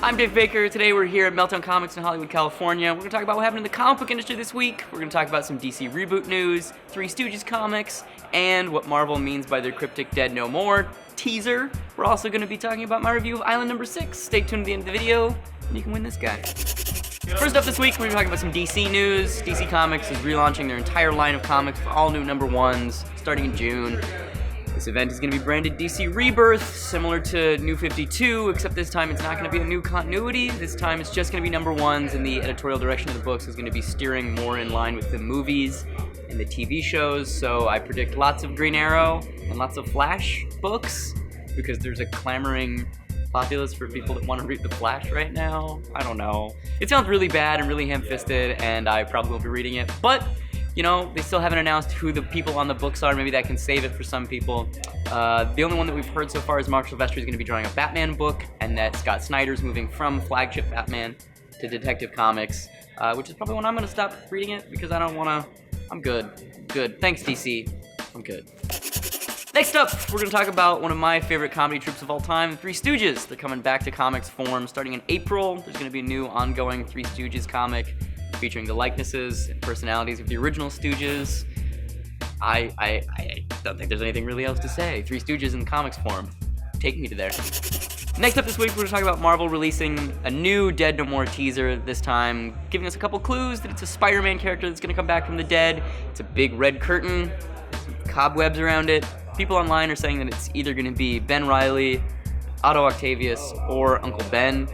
I'm Dave Baker. Today we're here at Meltdown Comics in Hollywood, California. We're going to talk about what happened in the comic book industry this week. We're going to talk about some DC reboot news, Three Stooges comics, and what Marvel means by their cryptic Dead No More teaser. We're also going to be talking about my review of Island number 6. Stay tuned to the end of the video, and you can win this guy. First up this week, we're going to be talking about some DC news. DC Comics is relaunching their entire line of comics with all new number 1s starting in June. This event is going to be branded DC Rebirth, similar to New 52, except this time it's not going to be a new continuity. This time it's just going to be number 1s, and the editorial direction of the books is going to be steering more in line with the movies and the TV shows. So I predict lots of Green Arrow and lots of Flash books, because there's a clamoring populace for people that want to read the Flash right now. I don't know. It sounds really bad and really ham-fisted, and I probably won't be reading it, but you know, they still haven't announced who the people on the books are. Maybe that can save it for some people. The only one that we've heard so far is Mark Silvestri is going to be drawing a Batman book, and that Scott Snyder's moving from flagship Batman to Detective Comics, which is probably when I'm going to stop reading it, because I don't want to. I'm good. Good. Thanks, DC. I'm good. Next up, we're going to talk about one of my favorite comedy troupes of all time, the Three Stooges. They're coming back to comics form starting in April. There's going to be a new ongoing Three Stooges comic featuring the likenesses and personalities of the original Stooges. I don't think there's anything really else to say. Three Stooges in comics form. Take me to there. Next up this week, we're going to talk about Marvel releasing a new Dead No More teaser, this time giving us a couple clues that it's a Spider-Man character that's going to come back from the dead. It's a big red curtain, some cobwebs around it. People online are saying that it's either going to be Ben Reilly, Otto Octavius, or Uncle Ben.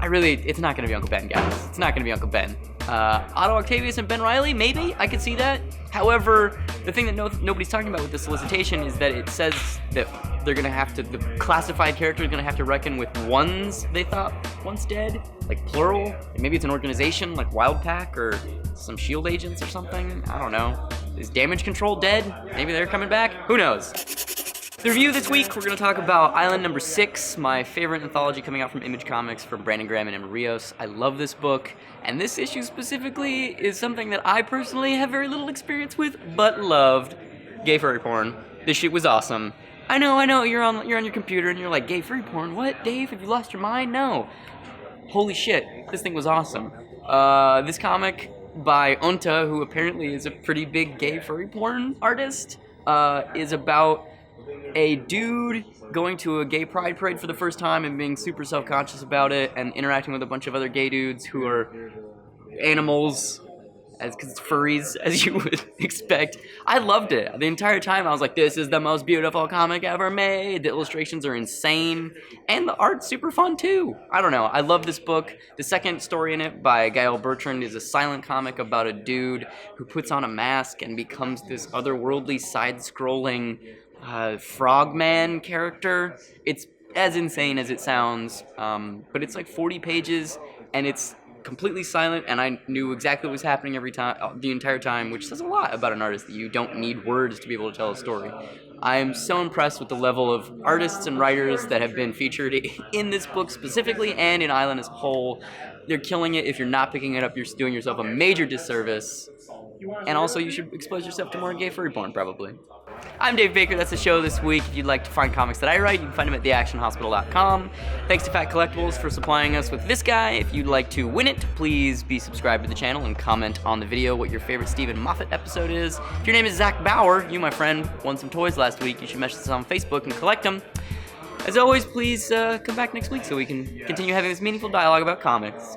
It's not going to be Uncle Ben, guys. It's not going to be Uncle Ben. Otto Octavius and Ben Reilly, maybe? I could see that. However, the thing that nobody's talking about with the solicitation is that it says that they're going to have to, the classified character is going to have to reckon with ones they thought once dead, like plural. And maybe it's an organization like Wild Pack or some S.H.I.E.L.D. agents or something. I don't know. Is Damage Control dead? Maybe they're coming back? Who knows? The review this week, we're going to talk about Island number 6, my favorite anthology coming out from Image Comics from Brandon Graham and Emma Rios. I love this book, and this issue specifically is something that I personally have very little experience with, but loved. Gay furry porn. This shit was awesome. I know, you're on your computer and you're like, gay furry porn? What, Dave? Have you lost your mind? No. Holy shit, this thing was awesome. This comic by Onta, who apparently is a pretty big gay furry porn artist, is about a dude going to a gay pride parade for the first time and being super self-conscious about it and interacting with a bunch of other gay dudes who are animals, because it's furries, as you would expect. I loved it. The entire time I was like, this is the most beautiful comic ever made. The illustrations are insane, and the art's super fun too. I don't know. I love this book. The second story in it by Gail Bertrand is a silent comic about a dude who puts on a mask and becomes this otherworldly, side-scrolling frogman character. It's as insane as it sounds, but it's like 40 pages, and it's completely silent, and I knew exactly what was happening the entire time, which says a lot about an artist, that you don't need words to be able to tell a story. I am so impressed with the level of artists and writers that have been featured in this book specifically, and in Island as a whole. They're killing it. If you're not picking it up, you're doing yourself a major disservice, and also you should expose yourself to more gay furry porn, probably. I'm Dave Baker. That's the show this week. If you'd like to find comics that I write, you can find them at theactionhospital.com. Thanks to Fat Collectibles for supplying us with this guy. If you'd like to win it, please be subscribed to the channel and comment on the video what your favorite Stephen Moffat episode is. If your name is Zach Bauer, you, my friend, won some toys last week. You should message us on Facebook and collect them. As always, please come back next week so we can continue having this meaningful dialogue about comics.